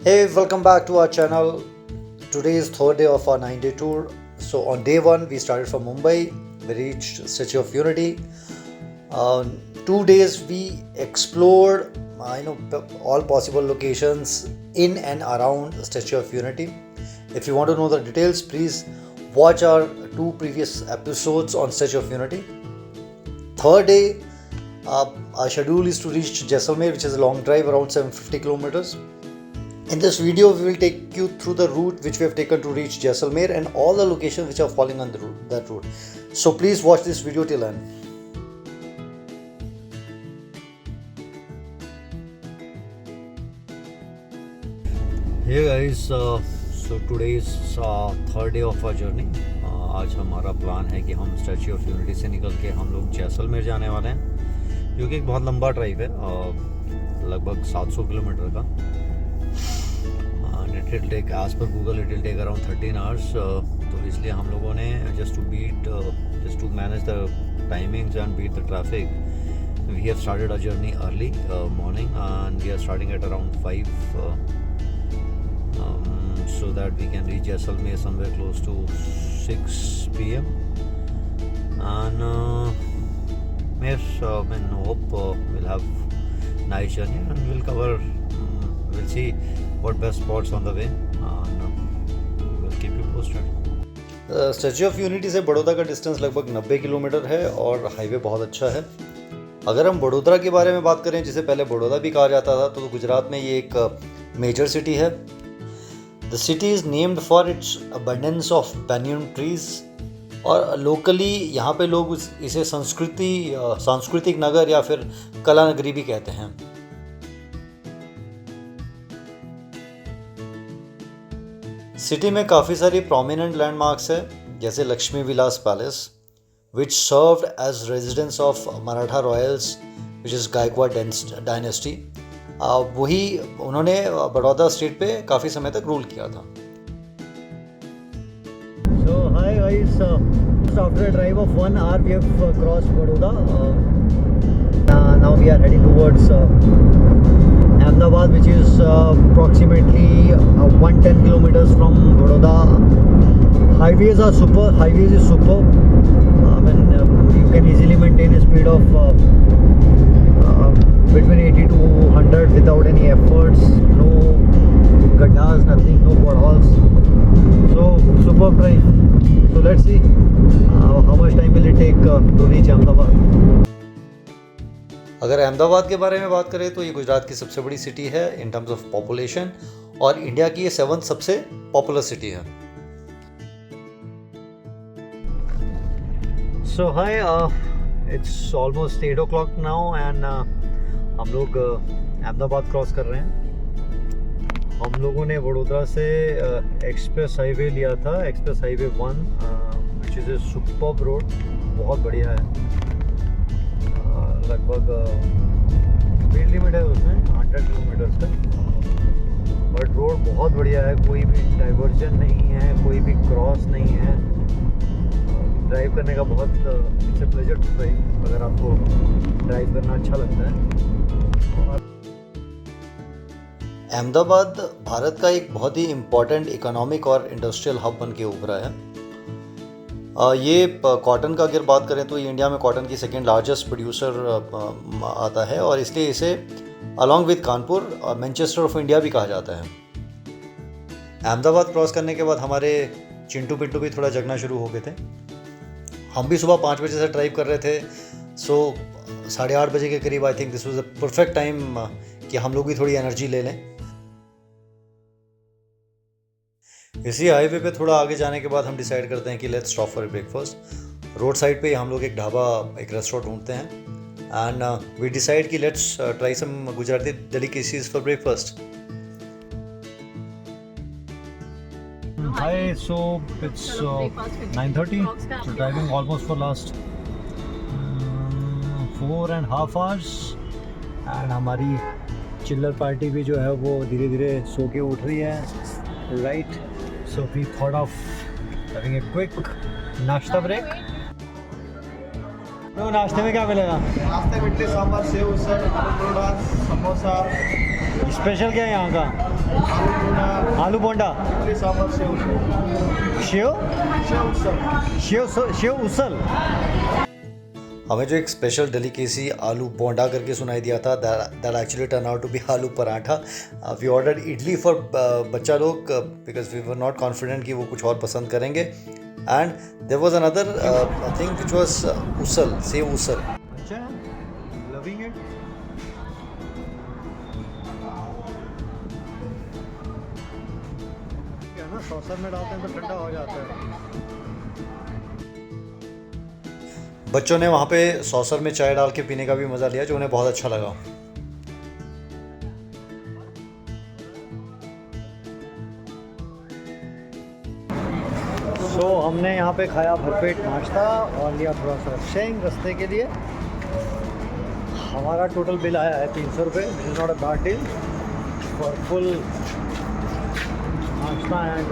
Hey, welcome back to our channel. Today is third day of our 9-day tour. So on day one, we started from Mumbai. We reached Statue of Unity. 2 days we explored, all possible locations in and around Statue of Unity. If you want to know the details, please watch our 2 previous episodes on Statue of Unity. Third day, our schedule is to reach Jaisalmer, which is a long drive around 750 kilometers. In this video, we will take you through the route which we have taken to reach Jaisalmer and all the locations which are falling on that route. So please watch this video till end. Hey guys, so today is third day of our journey. आज हमारा plan है कि हम statue of unity से निकल के हम लोग जैसलमेर जाने वाले हैं, जो कि एक बहुत लंबा ड्राइव है, लगभग 700 किलोमीटर का. It will take, as per Google, it will take around 13 hours. तो इसलिए हम लोगों ने just to manage the timings and beat the traffic, we have started our journey early morning, and we are starting at around 5 so that we can reach Jaisalmer somewhere close to 6 p.m. and hope we'll have nice journey and we'll see what best spots on the way, and we'll keep you posted. Statue of unity से बड़ौदा का distance लगभग 90 kilometre है और highway बहुत अच्छा है. अगर हम बड़ोदरा के बारे में बात करें, जिसे पहले बड़ौदा भी कहा जाता था, तो गुजरात में ये एक मेजर सिटी है. The city is named for its abundance of banyan trees, और लोकली यहाँ पे लोग इसे सांस्कृतिक नगर या फिर कला नगरी भी कहते हैं. सिटी में काफ़ी सारी प्रोमिनेंट लैंडमार्क्स है, जैसे Laxmi Vilas Palace which served as residence of Maratha royals which is Gaekwad dynasty. वही उन्होंने बड़ौदा स्टेट पे काफ़ी समय तक रूल किया था. So hi guys, just after a drive of 1 hour we have crossed Baroda. Now we are heading towards Ahmedabad, which is approximately 110 kilometers from Baroda. Highways is super. I mean, you can easily maintain a speed of between 80 to 100 without any efforts. No gaddas, nothing, no potholes. So superb drive. So let's see how much time will it take to reach Ahmedabad. अगर अहमदाबाद के बारे में बात करें तो ये गुजरात की सबसे बड़ी सिटी है इन टर्म्स ऑफ पॉपुलेशन, और इंडिया की ये 7th सबसे पॉपुलर सिटी है. So hi, it's almost 8 o'clock now and हम लोग अहमदाबाद क्रॉस कर रहे हैं. हम लोगों ने वडोदरा से एक्सप्रेस हाईवे लिया था, express highway 1 which is a superb road, बहुत बढ़िया है. लगभग स्पीड लिमिट है उसमें 100 किलोमीटर का, बट रोड बहुत बढ़िया है. कोई भी डाइवर्जन नहीं है, कोई भी क्रॉस नहीं है. ड्राइव करने का बहुत it's a pleasure to drive, अगर आपको ड्राइव करना अच्छा लगता है. अहमदाबाद भारत का एक बहुत ही इम्पॉर्टेंट इकोनॉमिक और इंडस्ट्रियल हब बन के उभरा है. ये कॉटन का अगर बात करें तो ये इंडिया में कॉटन की सेकेंड लार्जेस्ट प्रोड्यूसर आता है, और इसलिए इसे along with Kanpur Manchester of India भी कहा जाता है. अहमदाबाद क्रॉस करने के बाद हमारे चिंटू पिंटू भी थोड़ा जगना शुरू हो गए थे. हम भी सुबह 5 बजे से ड्राइव कर रहे थे. सो 8:30 बजे के करीब I think this was the perfect time कि हम लोग भी थोड़ी एनर्जी ले लें. इसी हाईवे पे थोड़ा आगे जाने के बाद हम डिसाइड करते हैं कि let's stop for breakfast. Road side पे हम लोग एक ढाबा, एक रेस्टोरेंट ढूंढते हैं, एंड वी डिसाइड कि let's try some Gujarati delicacies for breakfast. Hi, so it's 9:30. So driving almost for last 4.5 hours, and हमारी चिल्लर पार्टी भी जो है वो धीरे धीरे सो के उठ रही है. Right, so we thought of having a quick नाश्ता ब्रेक. तो नाश्ते में क्या मिलेगा? नाश्ते में इडली सांभर, सेव, उसल, आलू परोठा, समोसा, स्पेशल क्या है यहाँ का? आलू बोंडा, शेव शेव उसल। हमें जो एक स्पेशल डेलिकेसी आलू बोंडा करके सुनाई दिया था, that actually turn out to be aloo paratha. We ordered idli for बच्चा लोग because we were not confident कि वो कुछ और पसंद करेंगे। And there was another thing which was usal, sev usal. अच्छा, लविंग इट। क्या ना, सॉसर में डालते हैं तो ठंडा हो जाता है। बच्चों ने वहाँ पे सॉसर में चाय डाल के पीने का भी मज़ा लिया, जो उन्हें बहुत अच्छा लगा। सो हमने यहाँ पे खाया भरपेट नाश्ता और लिया थोड़ा सा शेंग रस्ते के लिए। हमारा टोटल बिल आया है 300 रुपये, which is not a bad deal for full नाश्ता एंड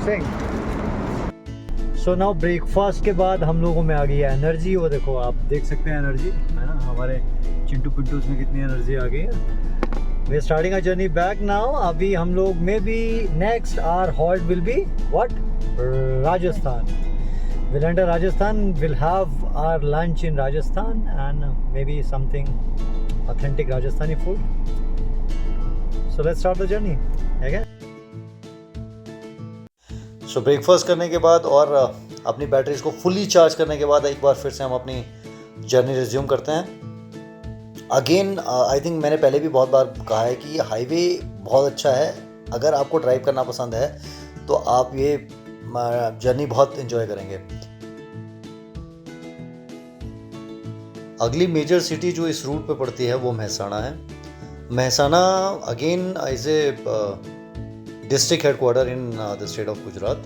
शेंग। सो नाउ ब्रेकफास्ट के बाद हम लोगों में आ गई है एनर्जी। वो देखो, आप देख सकते हैं एनर्जी, है ना, हमारे चिंटू पिंटूस में कितनी एनर्जी आ गई है। We are starting a journey back now. अभी हम लोग may be next our halt will be what, Rajasthan. Will enter Rajasthan, will have our lunch in Rajasthan and may be something authentic Rajasthani food. So let's start the journey. ठीक है। सो breakfast करने के बाद और अपनी बैटरीज को फुली चार्ज करने के बाद एक बार फिर से हम अपनी जर्नी रिज्यूम करते हैं। अगेन आई थिंक मैंने पहले भी बहुत बार कहा है कि हाईवे बहुत अच्छा है। अगर आपको ड्राइव करना पसंद है तो आप ये जर्नी बहुत एंजॉय करेंगे। अगली मेजर सिटी जो इस रूट पे पड़ती है वो महसाणा है। Mehsana again is a district headquarter in the state of Gujarat.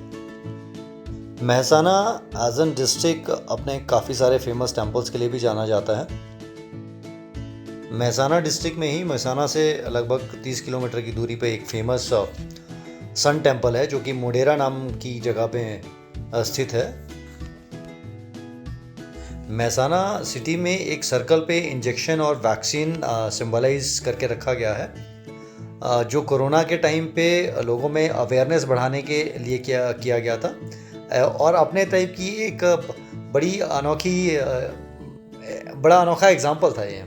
Mehsana as an district अपने काफ़ी सारे फेमस टेम्पल्स के लिए भी जाना जाता है। महसाणा डिस्ट्रिक्ट में ही, महसाणा से लगभग 30 किलोमीटर की दूरी पे एक फेमस सन टेम्पल है जो कि मोढेरा नाम की जगह पे स्थित है। महसाणा सिटी में एक सर्कल पे इंजेक्शन और वैक्सीन सिंबलाइज करके रखा गया है, जो कोरोना के टाइम पे लोगों में अवेयरनेस बढ़ाने के लिए किया गया था और अपने टाइप की एक बड़ा अनोखा एग्जाम्पल था ये।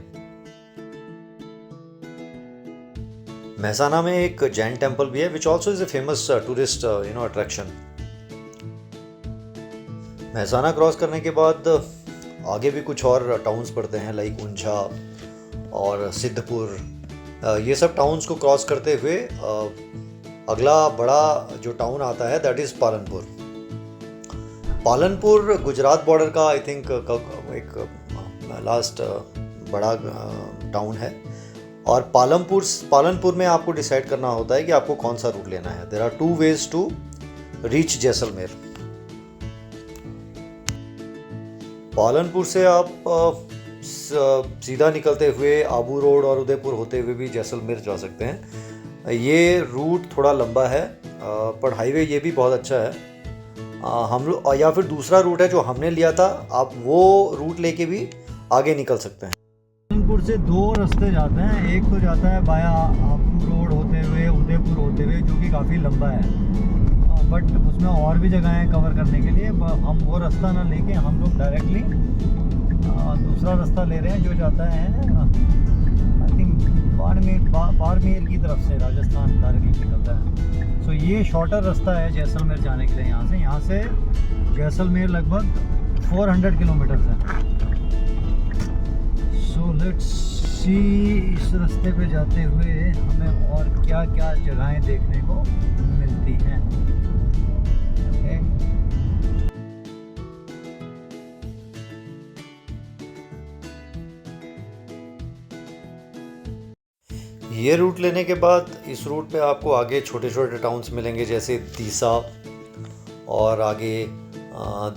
महसाणा में एक जैन टेम्पल भी है which also is a famous tourist attraction. Mehsana cross करने के बाद आगे भी कुछ और टाउन्स पड़ते हैं लाइक ऊंझा और सिद्धपुर। ये सब टाउन्स को क्रॉस करते हुए अगला बड़ा जो टाउन आता है that is Palanpur. Palanpur Gujarat border का आई थिंक एक लास्ट बड़ा टाउन है। और पालनपुर में आपको डिसाइड करना होता है कि आपको कौन सा रूट लेना है। There are 2 ways to reach Jaisalmer. Palanpur से आप सीधा निकलते हुए आबू रोड और उदयपुर होते हुए भी जैसलमेर जा सकते हैं। ये रूट थोड़ा लंबा है पर हाईवे ये भी बहुत अच्छा है। हम लोग या फिर दूसरा रूट है जो हमने लिया था, आप वो रूट लेके भी आगे निकल सकते हैं। पालनपुर से 2 रास्ते जाते हैं। एक तो जाता है बाया आबू रोड होते हुए उदयपुर होते हुए, जो कि काफ़ी लंबा है बट उसमें और भी जगह हैं कवर करने के लिए। हम वो रास्ता ना लेके हम लोग डायरेक्टली दूसरा रास्ता ले रहे हैं जो जाता है आई थिंक बाड़मेर की तरफ से राजस्थान डायरेक्टली निकलता है। सो ये शॉर्टर रास्ता है जैसलमेर जाने के लिए। यहाँ से जैसलमेर लगभग 400 किलोमीटर है। सो लेट्स सी इस रास्ते पे जाते हुए हमें और क्या क्या जगहें देखने को मिलती हैं। ये रूट लेने के बाद इस रूट पे आपको आगे छोटे छोटे टाउन्स मिलेंगे जैसे तीसा और आगे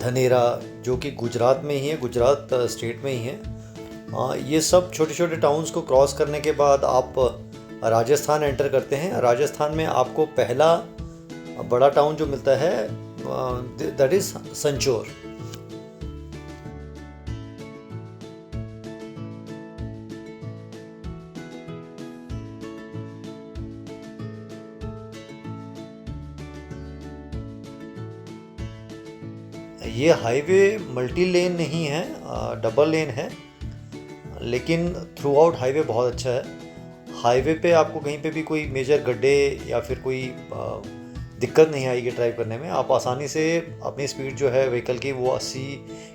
धनेरा, जो कि गुजरात में ही है, गुजरात स्टेट में ही है। ये सब छोटे छोटे टाउन्स को क्रॉस करने के बाद आप राजस्थान एंटर करते हैं। राजस्थान में आपको पहला बड़ा टाउन जो मिलता है दैट इज़ संचोर। ये हाईवे मल्टी लेन नहीं है, डबल लेन है, लेकिन थ्रू आउट हाईवे बहुत अच्छा है। हाईवे पे आपको कहीं पे भी कोई मेजर गड्ढे या फिर कोई दिक्कत नहीं आएगी ड्राइव करने में। आप आसानी से अपनी स्पीड जो है व्हीकल की वो 80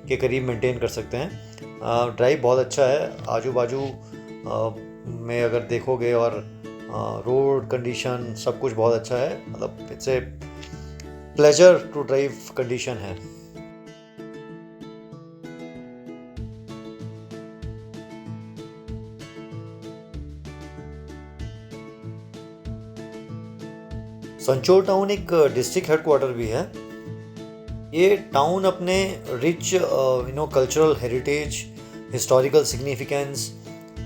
के करीब मेंटेन कर सकते हैं। ड्राइव बहुत अच्छा है, आजू बाजू में अगर देखोगे, और रोड कंडीशन सब कुछ बहुत अच्छा है। मतलब it's a pleasure to drive condition है। संचोर टाउन एक डिस्ट्रिक्ट हेडक्वार्टर भी है। ये टाउन अपने rich cultural heritage, historical significance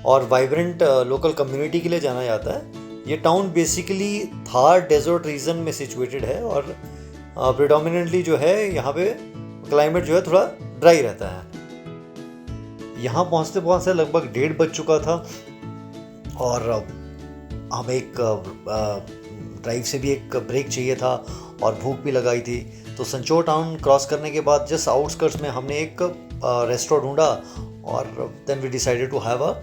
और वाइब्रेंट लोकल कम्युनिटी के लिए जाना जाता है। ये town basically Thar desert region में सिचुएटेड है, और प्रिडोमिनेंटली जो है यहाँ पे क्लाइमेट जो है थोड़ा ड्राई रहता है। यहाँ पहुँचते पहुँचते लगभग 1:30 बज चुका था, और हमें एक ड्राइव से भी एक ब्रेक चाहिए था और भूख भी लगाई थी। तो संचोर टाउन क्रॉस करने के बाद जस्ट आउटस्कर्ट्स में हमने एक रेस्टोरेंट ढूंढा, और then we decided to have a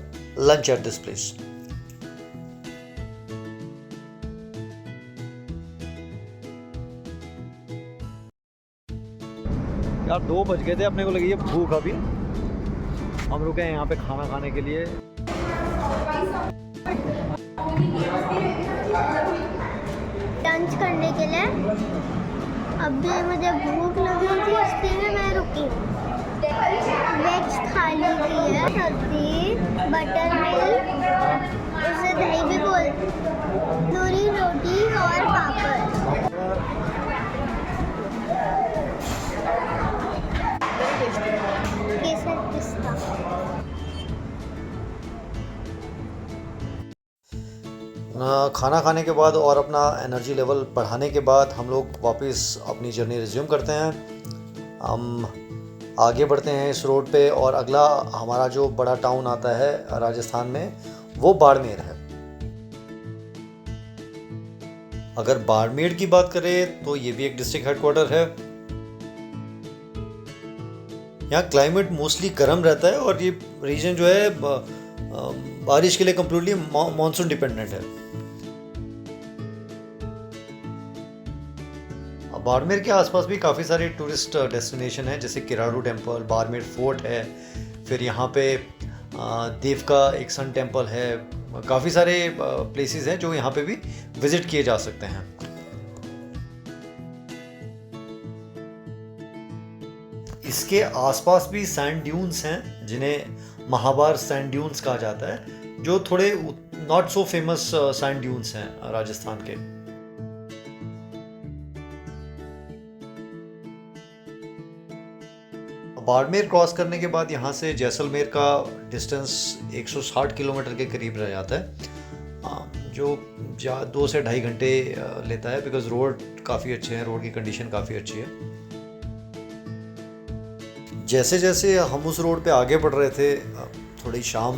lunch at this place. यार 2 बज गए थे, अपने को लगी है भूख। अभी हम रुके हैं यहाँ पे खाना खाने के लिए। लंच करने के लिए अभी मुझे भूख लगी थी, इसलिए मैं रुकी हूँ। वेज थाली की है, सब्जी, बटर मिल्क, उसे दही भी बोल, तंदूरी रोटी और पापड़। केसर पिस्ता। खाना खाने के बाद और अपना एनर्जी लेवल बढ़ाने के बाद हम लोग वापस अपनी जर्नी रिज्यूम करते हैं। हम आगे बढ़ते हैं इस रोड पे, और अगला हमारा जो बड़ा टाउन आता है राजस्थान में वो बाड़मेर है। अगर बाड़मेर की बात करें तो ये भी एक डिस्ट्रिक्ट हेडक्वार्टर है। यहाँ क्लाइमेट मोस्टली गर्म रहता है, और ये रीजन जो है बारिश के लिए कम्प्लीटली मानसून डिपेंडेंट है। बाड़मेर के आसपास भी काफ़ी सारे टूरिस्ट डेस्टिनेशन हैं, जैसे किराड़ू टेम्पल, बाड़मेर फोर्ट है, फिर यहाँ पे देव का एक सन टेम्पल है। काफ़ी सारे प्लेसेस हैं जो यहाँ पे भी विजिट किए जा सकते हैं। इसके आसपास भी सैंड ड्यून्स हैं, जिन्हें महाबार सैंड ड्यून्स कहा जाता है, जो थोड़े not so famous sand dunes हैं राजस्थान के। बाड़मेर क्रॉस करने के बाद यहाँ से जैसलमेर का डिस्टेंस 160 किलोमीटर के करीब रह जाता है, जो 2 से 2.5 घंटे लेता है, बिकॉज रोड काफ़ी अच्छे हैं, रोड की कंडीशन काफ़ी अच्छी है। जैसे जैसे हम उस रोड पे आगे बढ़ रहे थे, थोड़ी शाम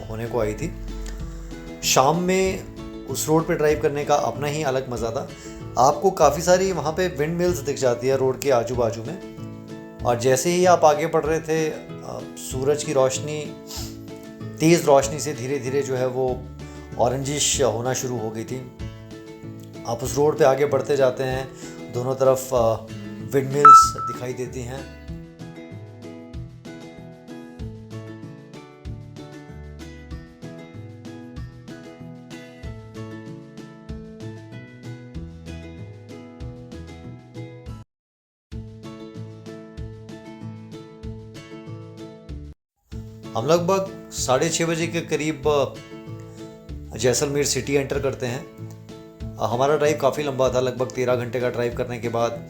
होने को आई थी। शाम में उस रोड पे ड्राइव करने का अपना ही अलग मज़ा था। आपको काफ़ी सारी वहाँ पे विंड मिल्स दिख जाती है रोड के आजू बाजू में, और जैसे ही आप आगे बढ़ रहे थे, सूरज की रोशनी, तेज़ रोशनी से धीरे धीरे जो है वो ऑरेंजिश होना शुरू हो गई थी। आप उस रोड पे आगे बढ़ते जाते हैं, दोनों तरफ विंड मिल्स दिखाई देती हैं। हम लगभग 6:30 बजे के करीब जैसलमेर सिटी एंटर करते हैं। हमारा ड्राइव काफ़ी लंबा था, लगभग 13 घंटे का ड्राइव करने के बाद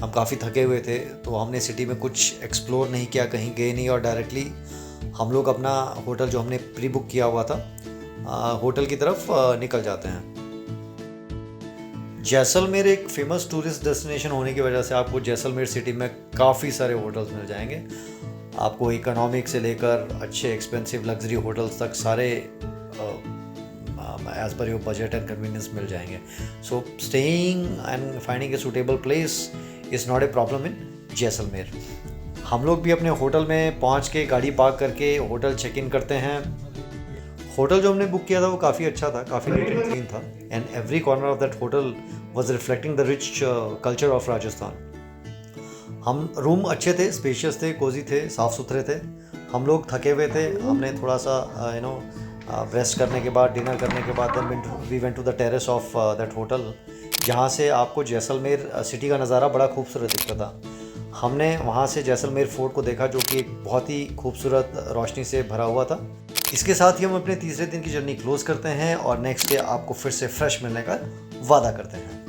हम काफ़ी थके हुए थे, तो हमने सिटी में कुछ एक्सप्लोर नहीं किया, कहीं गए नहीं, और डायरेक्टली हम लोग अपना होटल जो हमने प्री बुक किया हुआ था, होटल की तरफ निकल जाते हैं। जैसलमेर एक फेमस टूरिस्ट डेस्टिनेशन होने की वजह से आपको जैसलमेर सिटी में काफ़ी सारे होटल्स मिल जाएंगे। आपको इकोनॉमिक से लेकर अच्छे एक्सपेंसिव लग्जरी होटल्स तक सारे as per your budget and convenience मिल जाएंगे। So staying and finding a suitable place is not a problem in Jaisalmer. हम लोग भी अपने होटल में पहुंच के गाड़ी पार्क करके होटल चेक इन करते हैं। होटल जो हमने बुक किया था वो काफ़ी अच्छा था, काफ़ी नीट एंड क्लीन था, and every corner of that hotel was reflecting the rich culture of Rajasthan. हम रूम अच्छे थे, स्पेशियस थे, कोजी थे, साफ़ सुथरे थे। हम लोग थके हुए थे, हमने थोड़ा सा रेस्ट करने के बाद, डिनर करने के बाद we went to the terrace of that hotel, जहाँ से आपको जैसलमेर सिटी का नज़ारा बड़ा खूबसूरत दिखता था। हमने वहाँ से जैसलमेर फोर्ट को देखा, जो कि एक बहुत ही खूबसूरत रोशनी से भरा हुआ था। इसके साथ ही हम अपने तीसरे दिन की जर्नी क्लोज़ करते हैं और नेक्स्ट डे आपको फिर से फ्रेश मिलने का वादा करते हैं।